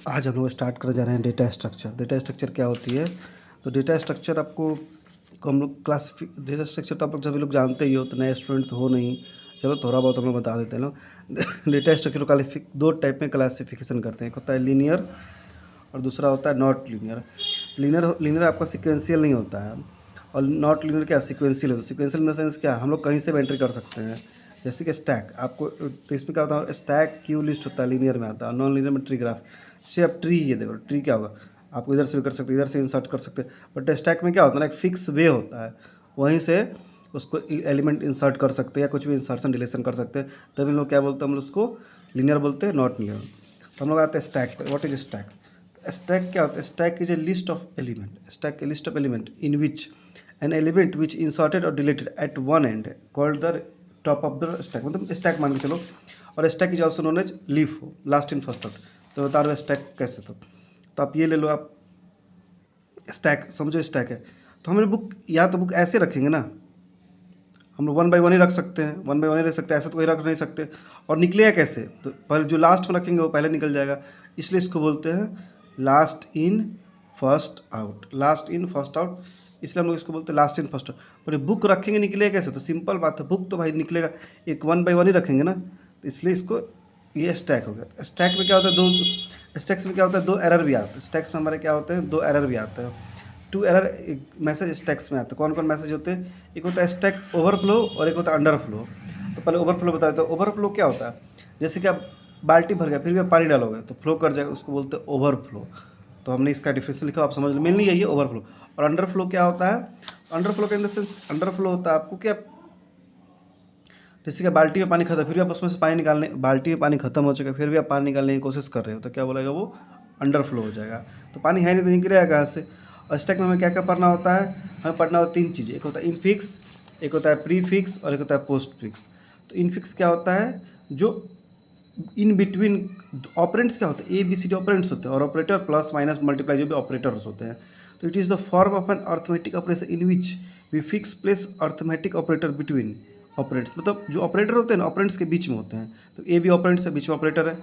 आज हम लोग स्टार्ट करने जा रहे हैं डेटा स्ट्रक्चर। डेटा स्ट्रक्चर क्या होती है? तो डेटा स्ट्रक्चर आपको हम लोग डेटा स्ट्रक्चर तो आप लोग सभी लोग जानते ही हो, तो नए स्टूडेंट तो हो नहीं। चलो थोड़ा बहुत हम लोग बता देते हैं लोग। डेटा स्ट्रक्चर को दो टाइप में क्लासिफिकेशन करते हैं। एक होता है लीनियर और दूसरा होता है नॉट लीनियर। लीनियर आपका सिक्वेंशियल नहीं होता है, और नॉट लीनियर क्या सिक्वेंशियल होता है। सिक्वेंशियल इन द सेंस क्या, हम लोग कहीं से भी एंट्री कर सकते हैं। जैसे कि स्टैक आपको, तो इसमें क्या होता है, स्टैक क्यू लिस्ट होता है, लीनियर में आता है। नॉन लीनियर में ट्री ग्राफ से आप ट्री, ये देखो ट्री क्या होगा, आपको इधर से भी कर सकते हैं, इधर से इंसर्ट कर सकते हैं। बट स्टैक में क्या होता है ना, एक फिक्स वे होता है, वहीं से उसको एलिमेंट इंसर्ट कर सकते हैं या कुछ भी इंसर्शन डिलीशन कर सकते हैं। तभी लोग क्या बोलते हैं, हम लोग उसको लीनियर बोलते हैं, नॉट लीनियर। तो हम लोग आते हैं स्टैक पे। What is stack? स्टैक क्या होता है? Stack is a list of element. Stack a list of element in which an element which inserted और deleted at one end called the top of the stack, मतलब stack मान के चलो। और stack is also known as LIFO, last in first out. तो बता रहे हो स्टैक कैसे? तो आप ये ले लो, आप स्टैक समझो स्टैक है। तो हमें बुक, या तो बुक ऐसे रखेंगे ना, हम लोग वन बाई वन ही रख सकते हैं, वन बाई वन ही रख सकते हैं, ऐसे तो कोई रख नहीं सकते। और निकलेगा कैसे? तो पहले जो लास्ट में रखेंगे वो पहले निकल जाएगा, इसलिए इसको बोलते हैं last in first out. Last in first out, इसलिए हम लोग इसको बोलते हैं लास्ट इन फर्स्ट आउट। पर बुक रखेंगे निकलेगा कैसे? तो सिंपल बात है, बुक तो भाई निकलेगा, एक वन बाई वन ही रखेंगे ना, तो इसलिए इसको, ये स्टैक हो गया। स्टैक में क्या होता है, दो स्टैक्स में क्या होता है, दो एरर भी आते हैं। स्टैक्स में हमारे क्या होते हैं, दो एरर भी आते हैं। टू एरर मैसेज स्टैक्स में आते हैं। कौन कौन मैसेज होते हैं? एक होता है स्टैक ओवरफ्लो और एक होता है अंडरफ्लो। तो पहले ओवरफ्लो बता देते हैं। ओवरफ्लो क्या होता है? जैसे कि आप बाल्टी भर गया, फिर भी आप पानी डालोगे तो फ्लो कर जाएगा, उसको बोलते हैं ओवरफ्लो। तो हमने इसका डिफरेंस लिखा, आप समझ लो, मिल नहीं है ये ओवरफ्लो। और अंडरफ्लो क्या होता है? अंडरफ्लो के इन द सेंस, अंडरफ्लो होता है आपको क्या, जैसे कि बाल्टी में पानी खत्म, फिर भी आप उसमें से पानी निकालने, बाल्टी में पानी खत्म हो चुका है, फिर भी आप पानी निकालने की कोशिश कर रहे हो, तो क्या बोलेगा वो? अंडरफ्लो हो जाएगा। तो पानी है नहीं तो निकलेगा कहाँ से? और स्टैक में हमें क्या क्या पढ़ना होता है? हमें पढ़ना होता है तीन चीज़ें। एक होता है इनफिक्स, एक होता है प्री फिक्स और एक होता है पोस्ट फिक्स। तो इनफिक्स क्या होता है? जो इन बिटवीन ऑपरेंट्स क्या होते हैं, A B C D operands होते हैं, और ऑपरेटर प्लस माइनस मल्टीप्लाई जो भी ऑपरेटर्स होते हैं। तो it is the form of an arithmetic operation in which we fix place arithmetic operator between operands. मतलब जो ऑपरेटर होते हैं ना, ऑपरेंट्स के बीच में होते हैं। तो ए भी ऑपरेंट्स है, बीच में ऑपरेटर है।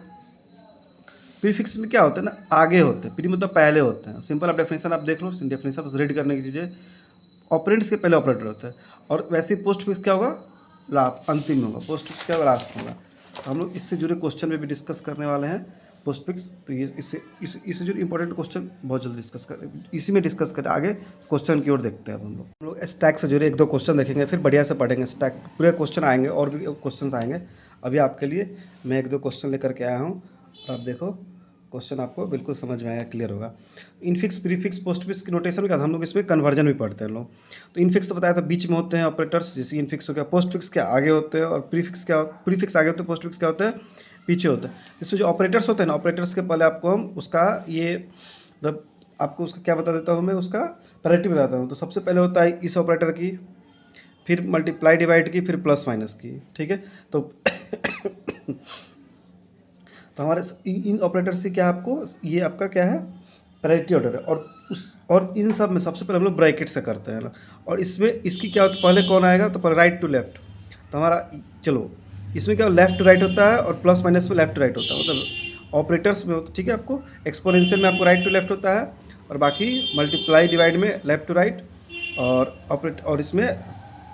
प्रीफिक्स में क्या होता है ना, आगे होते हैं। प्री मतलब पहले होते हैं। सिंपल आप डेफिनेशन आप देख लो, डेफिनेशन बस रीड करने की चीज़ें, ऑपरेंट्स के पहले ऑपरेटर होता है। और वैसे ही पोस्ट फिक्स क्या होगा, अंतिम में होगा। पोस्ट फिक्स क्या होगा, लास्ट में होगा। तो हम लोग इससे जुड़े क्वेश्चन में भी डिस्कस करने वाले हैं, पोस्ट फिक्स। तो ये इससे जुड़े इंपॉर्टेंट क्वेश्चन बहुत जल्दी डिस्कस कर, इसी में डिस्कस करें। आगे क्वेश्चन की ओर देखते हैं। हम लोग स्टैक से जुड़े एक दो क्वेश्चन देखेंगे, फिर बढ़िया से पढ़ेंगे। स्टैक पूरे क्वेश्चन आएंगे और भी क्वेश्चन आएंगे। अभी आपके लिए मैं एक दो क्वेश्चन लेकर के आया हूँ, और आप देखो क्वेश्चन आपको बिल्कुल समझ में आएगा, क्लियर होगा। इनफिक्स, प्रीफिक्स, पोस्टफिक्स की नोटेशन के बाद हम लोग इसमें कन्वर्जन भी पढ़ते हैं लोग। तो इनफिक्स तो बताया था बीच में होते हैं ऑपरेटर्स, जैसे इनफिक्स हो गया। पोस्टफिक्स क्या, आगे होते हैं। और प्रीफिक्स क्या, प्रीफिक्स आगे होते हैं, पोस्टफिक्स क्या होता है, पीछे होता है। इसमें जो ऑपरेटर्स होते हैं ना, ऑपरेटर्स के पहले आपको हम उसका ये, मतलब आपको उसका क्या बता देता हूँ, मैं उसका प्रायोरिटी बताता हूँ। तो सबसे पहले होता है इस ऑपरेटर की, फिर मल्टीप्लाई डिवाइड की, फिर प्लस माइनस की, ठीक है। तो तो हमारे इन ऑपरेटर से क्या, आपको ये आपका क्या है, प्रायोरिटी ऑर्डर है। और इन सब में सबसे पहले हम लोग ब्रैकेट से करते हैं ना। और इसमें इसकी क्या होता है, पहले कौन आएगा, तो राइट टू लेफ्ट। तो हमारा, चलो इसमें क्या लेफ्ट टू राइट होता है, और प्लस माइनस में लेफ्ट टू राइट होता है। मतलब ऑपरेटर्स में होता, ठीक है। आपको एक्सपोनेंशियल में आपको राइट टू लेफ्ट होता है, और बाकी मल्टीप्लाई डिवाइड में लेफ्ट टू राइट, और इसमें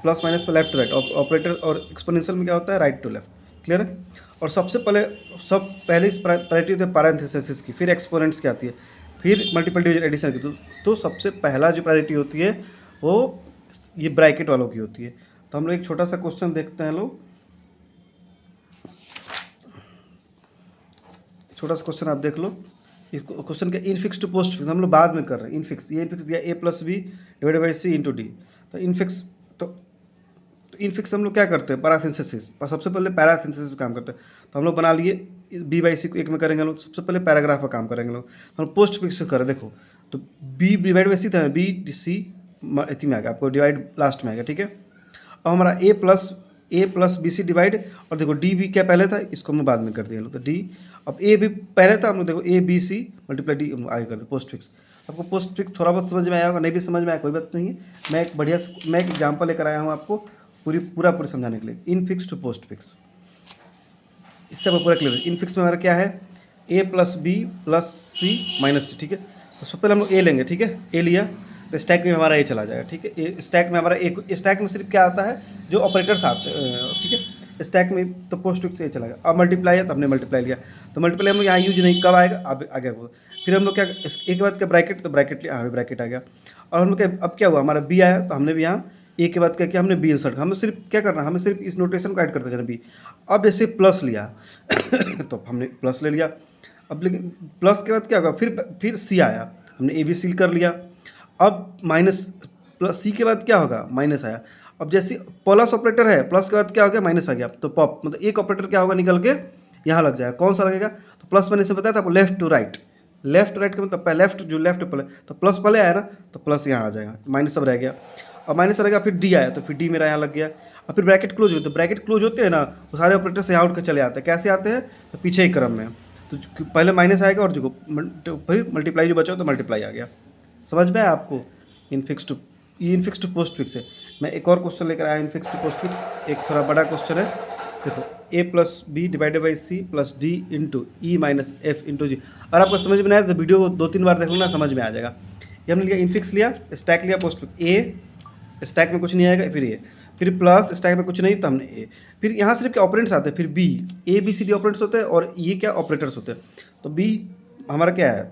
प्लस माइनस में लेफ्ट टू राइट। ऑपरेटर और एक्सपोनेंशियल में क्या होता है, राइट टू लेफ्ट। क्लियर है। और सबसे पहले इस प्रायोरिटी होती है पैरेंथेसिस की, फिर एक्सपोनेंट्स की आती है, फिर मल्टीपल डिवीजन एडिशन की। तो सबसे पहला जो प्रायोरिटी होती है वो ये ब्रैकेट वालों की होती है। तो हम लोग एक छोटा सा क्वेश्चन देखते हैं लोग। छोटा सा क्वेश्चन आप देख लो। इस क्वेश्चन के इनफिक्स टू पोस्ट फिक्स हम लोग बाद में कर रहे हैं। इनफिक्स, ये इनफिक्स दिया A plus B divide by C into D. तो इनफिक्स, तो इनफिक्स हम लोग क्या करते हैं, पैरासिंथेसिस। सबसे पहले पैरासिंथेसिस काम करते हैं। तो हम लोग बना लिए बी बाई सी को एक में करेंगे लोग, सबसे पहले पैराग्राफ का काम करेंगे लोग। हम पोस्ट फिक्स से करें, देखो तो बी डिवाइड बाई सी था, बी सी इतनी में आ गया, आपको डिवाइड लास्ट में आ गया, ठीक है। और हमारा ए प्लस बी सी डिवाइड, और देखो डी बी क्या पहले था, इसको हमने बाद में कर दिया लोग। तो डी, अब ए भी पहले था, हम लोग देखो A B C multiply D आगे करते पोस्ट फिक्स। आपको पोस्ट फिक्स थोड़ा बहुत समझ में आया होगा, नहीं भी समझ में आया कोई बात नहीं है। मैं एक एग्जाम्पल लेकर आया हूँ आपको पूरा समझाने के लिए। Infix to postfix, इससे आपको पूरा क्लियर। इन फिक्स में हमारा क्या है, ए प्लस बी प्लस सी माइनस डी, ठीक है। तो सबसे पहले हम लोग ए लेंगे, ठीक है। ए लिया तो स्टैक में हमारा ए चला जाएगा, ठीक है। ए स्टैक में हमारा ए, स्टैक में सिर्फ क्या आता है, जो ऑपरेटर्स आते हैं, ठीक है। स्टैक में तो पोस्ट फिक्स ए चला गया। अब मल्टीप्लाई है तो हमने मल्टीप्लाई लिया, तो मल्टीप्लाई हम लोग यहाँ यूज नहीं, कब आएगा, अब आ गया वो। फिर हम लोग क्या, एक के बाद क्या ब्रैकेट, तो ब्रैकेट लिया, हाँ ब्रैकेट आ गया। और हम लोग क्या, अब क्या हुआ, हमारा बी आया तो हमने भी यहाँ ए के बाद क्या किया, हमने बी इंसर्ट, हमें सिर्फ क्या करना है, हमें सिर्फ इस नोटेशन को ऐड करते जाना बी। अब जैसे प्लस लिया तो हमने प्लस ले लिया। अब लेकिन प्लस के बाद क्या होगा, फिर सी आया, हमने ए बी सील कर लिया। अब माइनस, प्लस सी के बाद क्या होगा, माइनस आया। अब जैसे प्लस ऑपरेटर है, प्लस के बाद क्या हो गया, माइनस आ गया, तो पॉप मतलब एक ऑपरेटर क्या होगा, निकल के यहाँ लग जाएगा। कौन सा लगेगा, तो प्लस मैंने से बताया था आपको, left to right. Left right का मतलब लेफ्ट, जो लेफ्ट पहले, तो प्लस पहले आया ना, तो प्लस यहाँ आ जाएगा, माइनस सब रह गया। और माइनस रहेगा, फिर डी आया, तो फिर डी मेरा यहाँ लग गया। और फिर ब्रैकेट क्लोज होते, तो ब्रैकेट क्लोज होते हैं ना, वो सारे ऑपरेटर से यहाँ उठ के चले आते हैं। कैसे आते हैं, तो पीछे ही क्रम में, तो पहले माइनस आएगा और जो फिर मल्टीप्लाई जो बचा तो मल्टीप्लाई आ गया। समझ में आया आपको। इनफिक्स टू, ये इनफिक्स टू पोस्ट फिक्स है। मैं एक और क्वेश्चन लेकर आया इनफिक्स टू पोस्ट फिक्स, एक थोड़ा बड़ा क्वेश्चन है। देखो, A plus B divided by C plus D into E minus F into G. और आपको समझ में नहीं आया तो वीडियो को 2-3 बार देख लो ना, समझ में आ जाएगा। ये हमने लिया इनफिक्स लिया, स्टैक लिया, पोस्ट फिक्स, ए स्टैक में कुछ नहीं आएगा, फिर ए, फिर प्लस स्टैक में कुछ नहीं तो हमने ए, फिर यहाँ सिर्फ क्या ऑपरेंट्स आते हैं, फिर B, A B C D operands होते हैं और ये क्या ऑपरेटर्स होते हैं। तो बी हमारा क्या है,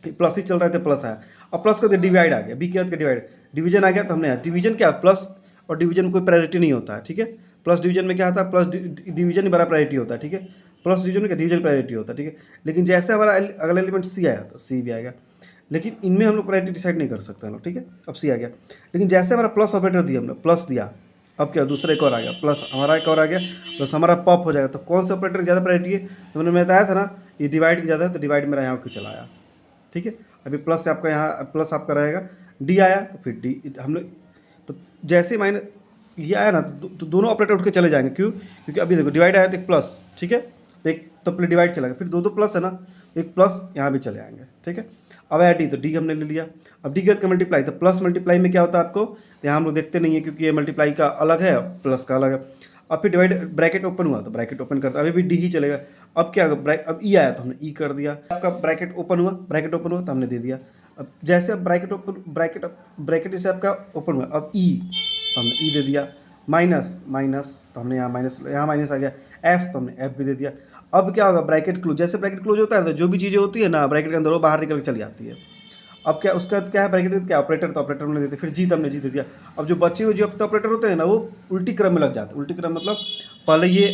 प्लस ही चल रहा है तो प्लस आया। अब प्लस का डिवाइड आ गया, बी के बाद का डिवाइड, डिवीजन आ गया, तो हमने डिवीजन क्या, प्लस और डिवीजन में कोई प्रायोरिटी नहीं होता है, ठीक है। प्लस डिवीजन में क्या होता है, प्लस डिवीजन ही बड़ा प्रायोरिटी होता है, ठीक है। प्लस डिवीजन में क्या, डिवीजन प्रायोरिटी होता है, ठीक है। लेकिन जैसे हमारा अगला एलिमेंट सी आया तो सी भी आएगा, लेकिन इनमें हम लोग प्रायोरिटी डिसाइड नहीं कर सकते हम लोग, ठीक है। अब सी आ गया, लेकिन जैसे हमारा प्लस ऑपरेटर दिया हमने, प्लस दिया, अब क्या दूसरा एक और आ गया, प्लस हमारा एक और आ गया, प्लस हमारा पॉप हो जाएगा। तो कौन सा ऑपरेटर ज़्यादा प्रायोरिटी है, तो मैंने बताया था ना, ये डिवाइड की ज़्यादा है, तो डिवाइड मेरा यहाँ क्यों चला आया, ठीक है। अभी प्लस से आपका यहाँ प्लस आपका रहेगा, डी आया तो फिर डी हम लोग, तो जैसे माइनस ये आया ना, तो दोनों ऑपरेटर उठ के चले जाएंगे, क्यों, क्योंकि अभी देखो डिवाइड आया तो एक प्लस, ठीक है, तो एक तो पहले डिवाइड चला गया, फिर दो प्लस है ना, एक प्लस यहाँ भी चले आएंगे, ठीक है। अब आया डी, तो डी हमने ले लिया। अब डी के बाद का मल्टीप्लाई, तो प्लस मल्टीप्लाई में क्या होता है आपको, यहाँ हम लोग देखते नहीं है क्योंकि ये मल्टीप्लाई का अलग है, प्लस का अलग है। अब फिर डिवाइड, ब्रैकेट ओपन हुआ तो ब्रैकेट ओपन करता, अभी भी डी ही चलेगा। अब क्या होगा, अब ई आया तो हमने ई कर दिया। आपका ब्रैकेट ओपन हुआ, ब्रैकेट ओपन हुआ तो हमने दे दिया। अब जैसे अब ब्रैकेट ओपन, ब्रैकेट जैसे आपका ओपन हुआ, अब ई तो हमने ई दे दिया। माइनस माइनस तो हमने यहाँ माइनस आ गया। एफ तो हमने एफ भी दे दिया। अब क्या होगा, ब्रैकेट क्लोज, जैसे ब्रैकेट क्लोज होता है तो जो भी चीज़ें होती है ना ब्रैकेट के अंदर वो बाहर निकल के चली जाती है। अब क्या, उसके बाद क्या है, ब्रैकेट क्या ऑपरेटर, तो ऑपरेटर हमने देते, फिर जी तो हमने जी दे दिया। अब जो बचे हुए जो ऑपरेटर होते हैं ना वो उल्टी क्रम में लग जाते हैं। उल्टी क्रम मतलब पहले ये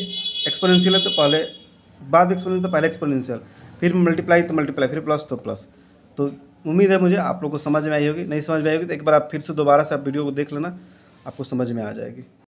एक्सपोनेंशियल है तो पहले, बाद में एक्सपोनेंशियल तो पहले एक्सपोनेंशियल, फिर मल्टीप्लाई तो मल्टीप्लाई, फिर प्लस तो प्लस। तो उम्मीद है मुझे आप लोग को समझ में आई होगी। नहीं समझ में आई होगी तो एक बार आप फिर से दोबारा से आप वीडियो को देख लेना, आपको समझ में आ जाएगी।